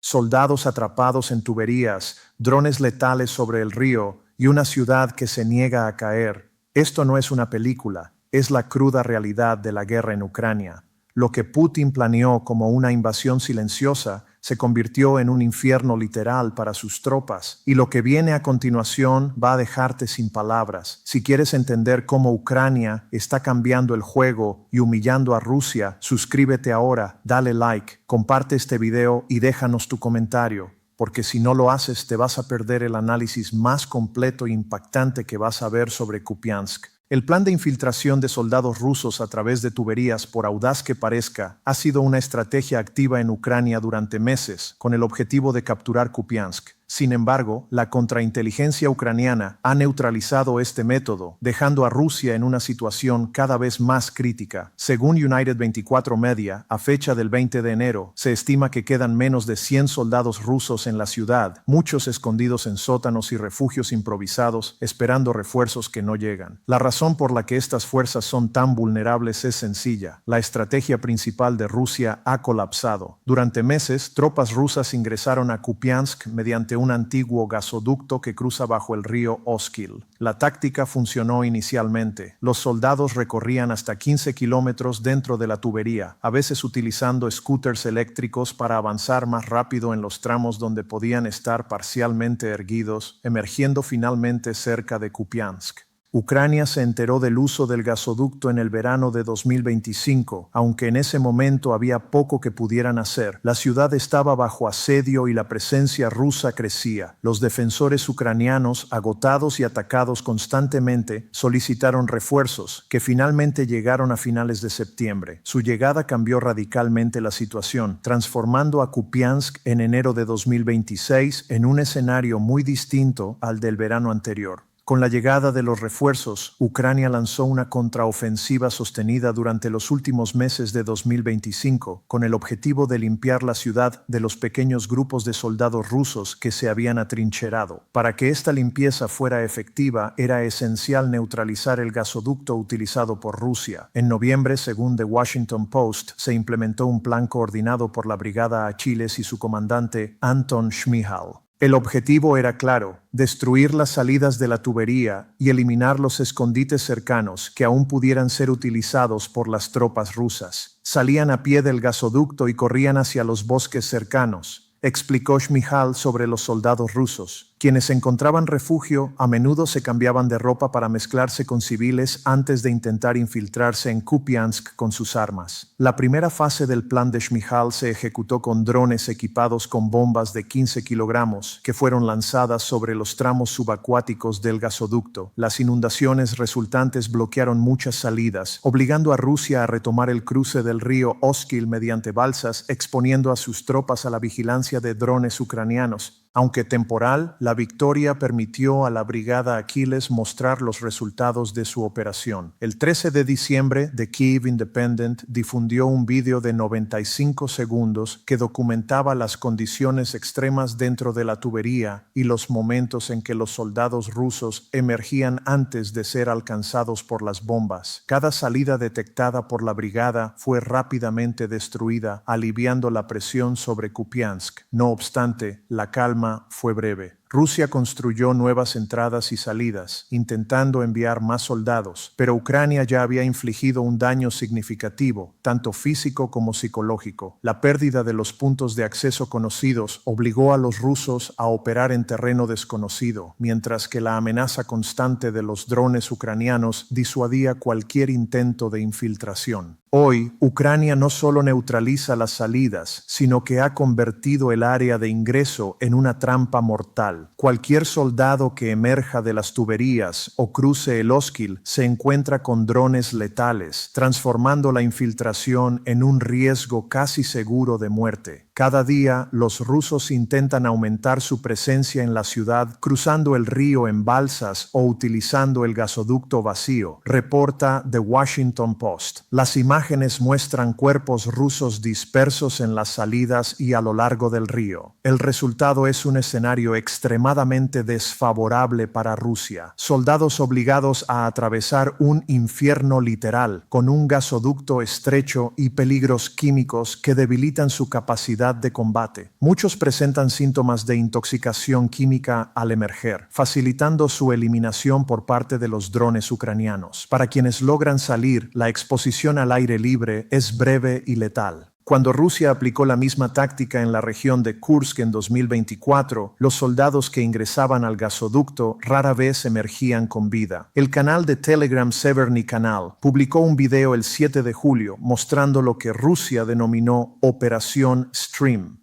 soldados atrapados en tuberías, drones letales sobre el río y una ciudad que se niega a caer. Esto no es una película, es la cruda realidad de la guerra en Ucrania. Lo que Putin planeó como una invasión silenciosa se convirtió en un infierno literal para sus tropas, y lo que viene a continuación va a dejarte sin palabras. Si quieres entender cómo Ucrania está cambiando el juego y humillando a Rusia, suscríbete ahora, dale like, comparte este video y déjanos tu comentario, porque si no lo haces te vas a perder el análisis más completo e impactante que vas a ver sobre Kupiansk. El plan de infiltración de soldados rusos a través de tuberías, por audaz que parezca, ha sido una estrategia activa en Ucrania durante meses, con el objetivo de capturar Kupiansk. Sin embargo, la contrainteligencia ucraniana ha neutralizado este método, dejando a Rusia en una situación cada vez más crítica. Según United 24 Media, a fecha del 20 de enero, se estima que quedan menos de 100 soldados rusos en la ciudad, muchos escondidos en sótanos y refugios improvisados, esperando refuerzos que no llegan. La razón por la que estas fuerzas son tan vulnerables es sencilla. La estrategia principal de Rusia ha colapsado. Durante meses, tropas rusas ingresaron a Kupiansk mediante un antiguo gasoducto que cruza bajo el río Oskil. La táctica funcionó inicialmente. Los soldados recorrían hasta 15 kilómetros dentro de la tubería, a veces utilizando scooters eléctricos para avanzar más rápido en los tramos donde podían estar parcialmente erguidos, emergiendo finalmente cerca de Kupiansk. Ucrania se enteró del uso del gasoducto en el verano de 2025, aunque en ese momento había poco que pudieran hacer. La ciudad estaba bajo asedio y la presencia rusa crecía. Los defensores ucranianos, agotados y atacados constantemente, solicitaron refuerzos, que finalmente llegaron a finales de septiembre. Su llegada cambió radicalmente la situación, transformando a Kupiansk en enero de 2026 en un escenario muy distinto al del verano anterior. Con la llegada de los refuerzos, Ucrania lanzó una contraofensiva sostenida durante los últimos meses de 2025, con el objetivo de limpiar la ciudad de los pequeños grupos de soldados rusos que se habían atrincherado. Para que esta limpieza fuera efectiva, era esencial neutralizar el gasoducto utilizado por Rusia. En noviembre, según The Washington Post, se implementó un plan coordinado por la Brigada Achilles y su comandante Anton Shmyhal. El objetivo era claro: destruir las salidas de la tubería y eliminar los escondites cercanos que aún pudieran ser utilizados por las tropas rusas. Salían a pie del gasoducto y corrían hacia los bosques cercanos, explicó Shmyhal sobre los soldados rusos. Quienes encontraban refugio a menudo se cambiaban de ropa para mezclarse con civiles antes de intentar infiltrarse en Kupiansk con sus armas. La primera fase del plan de Shmyhal se ejecutó con drones equipados con bombas de 15 kilogramos que fueron lanzadas sobre los tramos subacuáticos del gasoducto. Las inundaciones resultantes bloquearon muchas salidas, obligando a Rusia a retomar el cruce del río Oskil mediante balsas, exponiendo a sus tropas a la vigilancia de drones ucranianos. Aunque temporal, la victoria permitió a la Brigada Achilles mostrar los resultados de su operación. El 13 de diciembre, The Kyiv Independent difundió un vídeo de 95 segundos que documentaba las condiciones extremas dentro de la tubería y los momentos en que los soldados rusos emergían antes de ser alcanzados por las bombas. Cada salida detectada por la brigada fue rápidamente destruida, aliviando la presión sobre Kupiansk. No obstante, la calma fue breve. Rusia construyó nuevas entradas y salidas, intentando enviar más soldados, pero Ucrania ya había infligido un daño significativo, tanto físico como psicológico. La pérdida de los puntos de acceso conocidos obligó a los rusos a operar en terreno desconocido, mientras que la amenaza constante de los drones ucranianos disuadía cualquier intento de infiltración. Hoy, Ucrania no solo neutraliza las salidas, sino que ha convertido el área de ingreso en una trampa mortal. Cualquier soldado que emerja de las tuberías o cruce el Oskil se encuentra con drones letales, transformando la infiltración en un riesgo casi seguro de muerte. Cada día, los rusos intentan aumentar su presencia en la ciudad cruzando el río en balsas o utilizando el gasoducto vacío, reporta The Washington Post. Las imágenes muestran cuerpos rusos dispersos en las salidas y a lo largo del río. El resultado es un escenario extremadamente desfavorable para Rusia. Soldados obligados a atravesar un infierno literal, con un gasoducto estrecho y peligros químicos que debilitan su capacidad unidad de combate. Muchos presentan síntomas de intoxicación química al emerger, facilitando su eliminación por parte de los drones ucranianos. Para quienes logran salir, la exposición al aire libre es breve y letal. Cuando Rusia aplicó la misma táctica en la región de Kursk en 2024, los soldados que ingresaban al gasoducto rara vez emergían con vida. El canal de Telegram Severny Canal publicó un video el 7 de julio mostrando lo que Rusia denominó Operación Stream.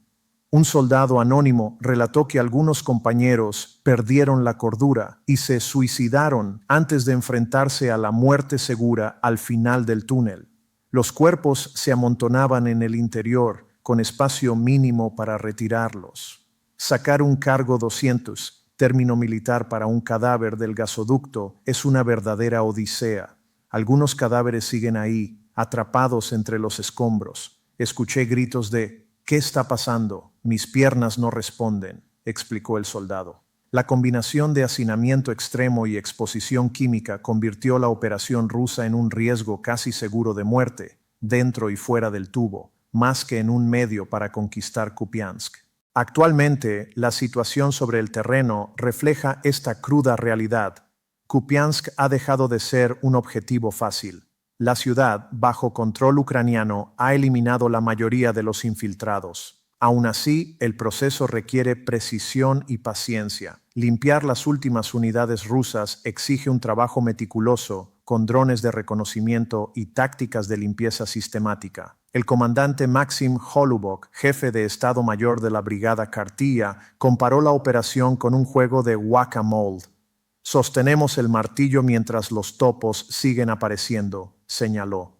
Un soldado anónimo relató que algunos compañeros perdieron la cordura y se suicidaron antes de enfrentarse a la muerte segura al final del túnel. Los cuerpos se amontonaban en el interior, con espacio mínimo para retirarlos. Sacar un cargo 200, término militar para un cadáver del gasoducto, es una verdadera odisea. Algunos cadáveres siguen ahí, atrapados entre los escombros. Escuché gritos de «¿Qué está pasando? Mis piernas no responden», explicó el soldado. La combinación de hacinamiento extremo y exposición química convirtió la operación rusa en un riesgo casi seguro de muerte, dentro y fuera del tubo, más que en un medio para conquistar Kupiansk. Actualmente, la situación sobre el terreno refleja esta cruda realidad. Kupiansk ha dejado de ser un objetivo fácil. La ciudad, bajo control ucraniano, ha eliminado la mayoría de los infiltrados. Aún así, el proceso requiere precisión y paciencia. Limpiar las últimas unidades rusas exige un trabajo meticuloso, con drones de reconocimiento y tácticas de limpieza sistemática. El comandante Maxim Holubok, jefe de Estado Mayor de la Brigada Kartilla, comparó la operación con un juego de whack-a-mole. «Sostenemos el martillo mientras los topos siguen apareciendo», señaló.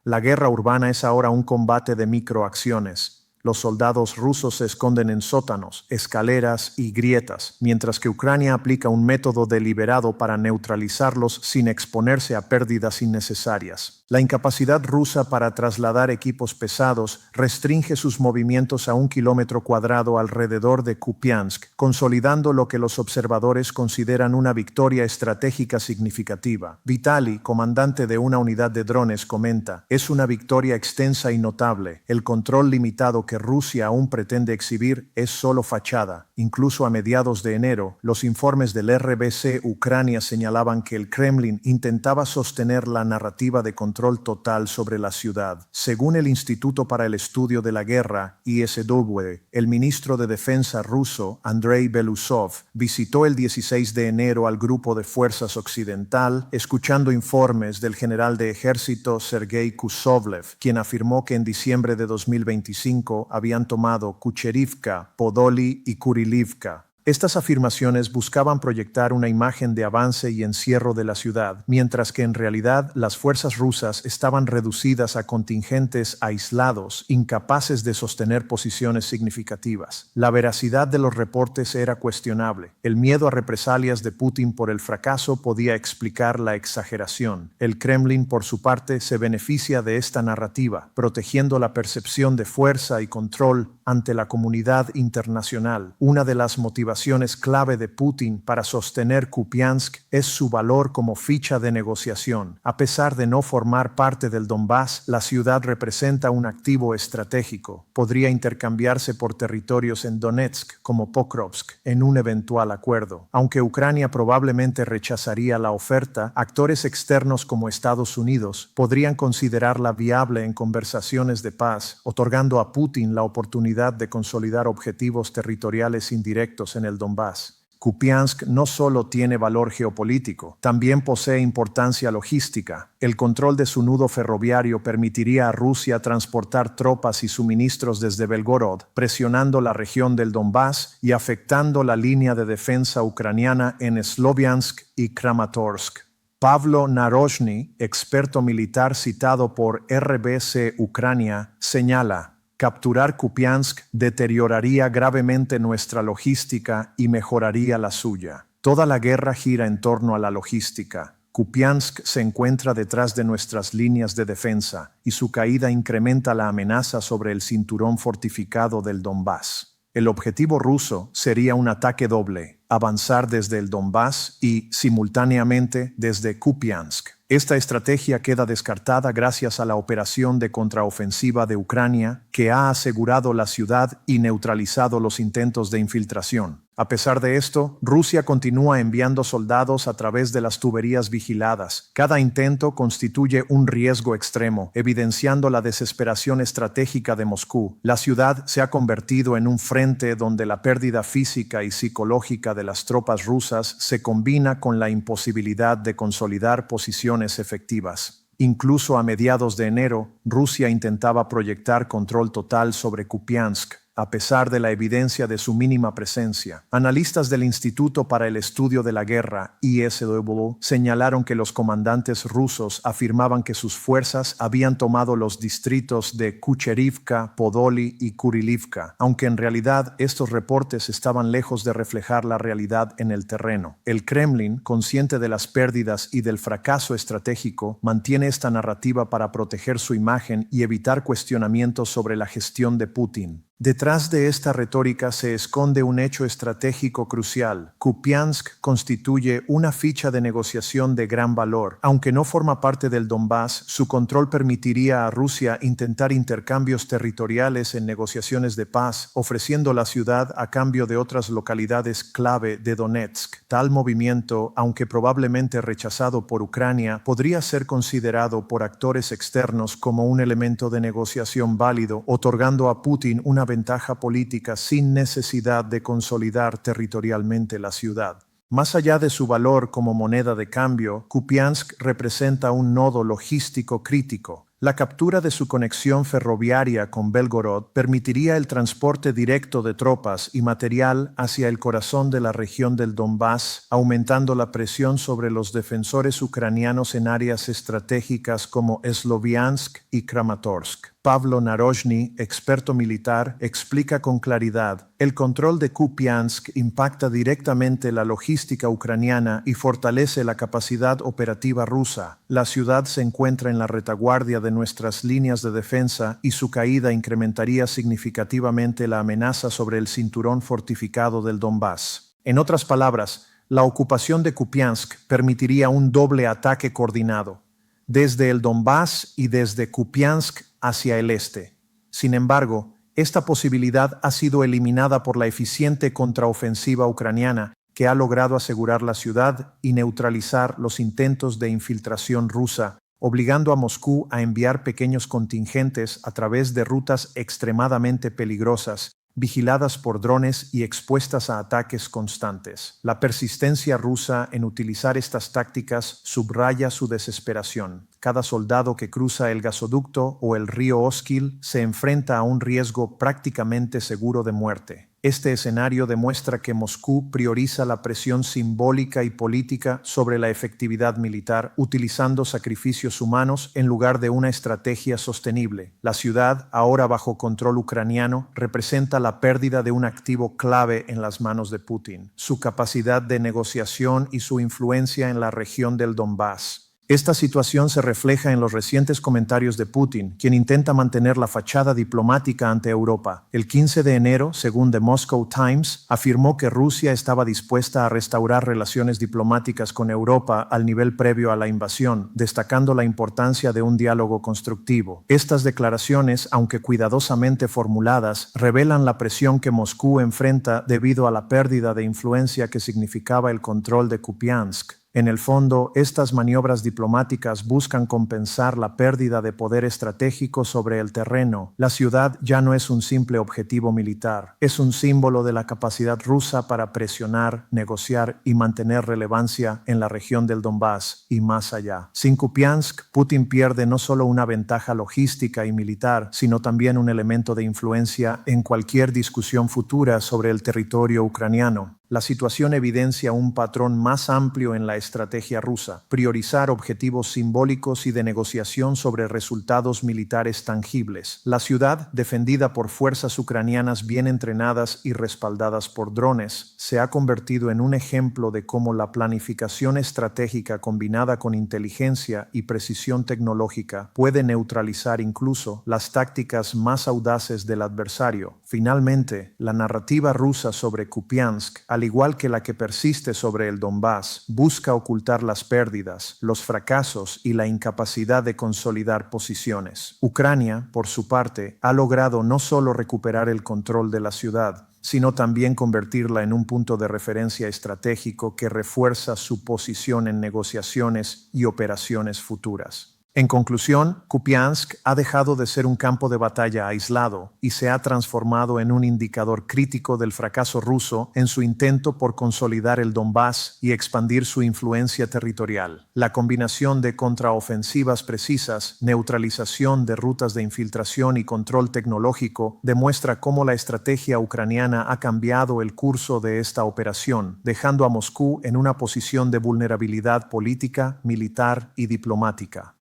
La guerra urbana es ahora un combate de microacciones. Los soldados rusos se esconden en sótanos, escaleras y grietas, mientras que Ucrania aplica un método deliberado para neutralizarlos sin exponerse a pérdidas innecesarias. La incapacidad rusa para trasladar equipos pesados restringe sus movimientos a 1 kilómetro cuadrado alrededor de Kupiansk, consolidando lo que los observadores consideran una victoria estratégica significativa. Vitali, comandante de una unidad de drones, comenta: «Es una victoria extensa y notable. El control limitado que Rusia aún pretende exhibir es solo fachada». Incluso a mediados de enero, los informes del RBC Ucrania señalaban que el Kremlin intentaba sostener la narrativa de control total sobre la ciudad. Según el Instituto para el Estudio de la Guerra, ISW, el ministro de Defensa ruso, Andrei Belousov, visitó el 16 de enero al Grupo de Fuerzas Occidental, escuchando informes del general de ejército Sergei Kusovlev, quien afirmó que en diciembre de 2025 habían tomado Kucherivka, Podoli y Kurilivka. Estas afirmaciones buscaban proyectar una imagen de avance y encierro de la ciudad, mientras que en realidad las fuerzas rusas estaban reducidas a contingentes aislados, incapaces de sostener posiciones significativas. La veracidad de los reportes era cuestionable. El miedo a represalias de Putin por el fracaso podía explicar la exageración. El Kremlin, por su parte, se beneficia de esta narrativa, protegiendo la percepción de fuerza y control ante la comunidad internacional. Una de las motivaciones clave de Putin para sostener Kupiansk es su valor como ficha de negociación. A pesar de no formar parte del Donbass, la ciudad representa un activo estratégico. Podría intercambiarse por territorios en Donetsk, como Pokrovsk, en un eventual acuerdo. Aunque Ucrania probablemente rechazaría la oferta, actores externos como Estados Unidos podrían considerarla viable en conversaciones de paz, otorgando a Putin la oportunidad de consolidar objetivos territoriales indirectos en el Donbass. Kupiansk no solo tiene valor geopolítico, también posee importancia logística. El control de su nudo ferroviario permitiría a Rusia transportar tropas y suministros desde Belgorod, presionando la región del Donbass y afectando la línea de defensa ucraniana en Sloviansk y Kramatorsk. Pavlo Narozhny, experto militar citado por RBC Ucrania, señala: «Capturar Kupiansk deterioraría gravemente nuestra logística y mejoraría la suya. Toda la guerra gira en torno a la logística. Kupiansk se encuentra detrás de nuestras líneas de defensa y su caída incrementa la amenaza sobre el cinturón fortificado del Donbass. El objetivo ruso sería un ataque doble: avanzar desde el Donbass y, simultáneamente, desde Kupiansk. Esta estrategia queda descartada gracias a la operación de contraofensiva de Ucrania, que ha asegurado la ciudad y neutralizado los intentos de infiltración. A pesar de esto, Rusia continúa enviando soldados a través de las tuberías vigiladas. Cada intento constituye un riesgo extremo, evidenciando la desesperación estratégica de Moscú. La ciudad se ha convertido en un frente donde la pérdida física y psicológica de las tropas rusas se combina con la imposibilidad de consolidar posiciones efectivas. Incluso a mediados de enero, Rusia intentaba proyectar control total sobre Kupiansk, a pesar de la evidencia de su mínima presencia. Analistas del Instituto para el Estudio de la Guerra, ISW, señalaron que los comandantes rusos afirmaban que sus fuerzas habían tomado los distritos de Kucherivka, Podoli y Kurilivka, aunque en realidad estos reportes estaban lejos de reflejar la realidad en el terreno. El Kremlin, consciente de las pérdidas y del fracaso estratégico, mantiene esta narrativa para proteger su imagen y evitar cuestionamientos sobre la gestión de Putin. Detrás de esta retórica se esconde un hecho estratégico crucial. Kupiansk constituye una ficha de negociación de gran valor. Aunque no forma parte del Donbass, su control permitiría a Rusia intentar intercambios territoriales en negociaciones de paz, ofreciendo la ciudad a cambio de otras localidades clave de Donetsk. Tal movimiento, aunque probablemente rechazado por Ucrania, podría ser considerado por actores externos como un elemento de negociación válido, otorgando a Putin una ventaja política sin necesidad de consolidar territorialmente la ciudad. Más allá de su valor como moneda de cambio, Kupiansk representa un nodo logístico crítico. La captura de su conexión ferroviaria con Belgorod permitiría el transporte directo de tropas y material hacia el corazón de la región del Donbass, aumentando la presión sobre los defensores ucranianos en áreas estratégicas como Sloviansk y Kramatorsk. Pavlo Narozhny, experto militar, explica con claridad: el control de Kupiansk impacta directamente la logística ucraniana y fortalece la capacidad operativa rusa. La ciudad se encuentra en la retaguardia de nuestras líneas de defensa y su caída incrementaría significativamente la amenaza sobre el cinturón fortificado del Donbass. En otras palabras, la ocupación de Kupiansk permitiría un doble ataque coordinado, desde el Donbass y desde Kupiansk hacia el este. Sin embargo, esta posibilidad ha sido eliminada por la eficiente contraofensiva ucraniana, que ha logrado asegurar la ciudad y neutralizar los intentos de infiltración rusa, obligando a Moscú a enviar pequeños contingentes a través de rutas extremadamente peligrosas, vigiladas por drones y expuestas a ataques constantes. La persistencia rusa en utilizar estas tácticas subraya su desesperación. Cada soldado que cruza el gasoducto o el río Oskil se enfrenta a un riesgo prácticamente seguro de muerte. Este escenario demuestra que Moscú prioriza la presión simbólica y política sobre la efectividad militar, utilizando sacrificios humanos en lugar de una estrategia sostenible. La ciudad, ahora bajo control ucraniano, representa la pérdida de un activo clave en las manos de Putin: su capacidad de negociación y su influencia en la región del Donbass. Esta situación se refleja en los recientes comentarios de Putin, quien intenta mantener la fachada diplomática ante Europa. El 15 de enero, según The Moscow Times, afirmó que Rusia estaba dispuesta a restaurar relaciones diplomáticas con Europa al nivel previo a la invasión, destacando la importancia de un diálogo constructivo. Estas declaraciones, aunque cuidadosamente formuladas, revelan la presión que Moscú enfrenta debido a la pérdida de influencia que significaba el control de Kupiansk. En el fondo, estas maniobras diplomáticas buscan compensar la pérdida de poder estratégico sobre el terreno. La ciudad ya no es un simple objetivo militar, es un símbolo de la capacidad rusa para presionar, negociar y mantener relevancia en la región del Donbass y más allá. Sin Kupiansk, Putin pierde no solo una ventaja logística y militar, sino también un elemento de influencia en cualquier discusión futura sobre el territorio ucraniano. La situación evidencia un patrón más amplio en la estrategia rusa: priorizar objetivos simbólicos y de negociación sobre resultados militares tangibles. La ciudad, defendida por fuerzas ucranianas bien entrenadas y respaldadas por drones, se ha convertido en un ejemplo de cómo la planificación estratégica combinada con inteligencia y precisión tecnológica puede neutralizar incluso las tácticas más audaces del adversario. Finalmente, la narrativa rusa sobre Kupiansk, al al igual que la que persiste sobre el Donbass, busca ocultar las pérdidas, los fracasos y la incapacidad de consolidar posiciones. Ucrania, por su parte, ha logrado no solo recuperar el control de la ciudad, sino también convertirla en un punto de referencia estratégico que refuerza su posición en negociaciones y operaciones futuras. En conclusión, Kupiansk ha dejado de ser un campo de batalla aislado y se ha transformado en un indicador crítico del fracaso ruso en su intento por consolidar el Donbass y expandir su influencia territorial. La combinación de contraofensivas precisas, neutralización de rutas de infiltración y control tecnológico demuestra cómo la estrategia ucraniana ha cambiado el curso de esta operación, dejando a Moscú en una posición de vulnerabilidad política, militar y diplomática.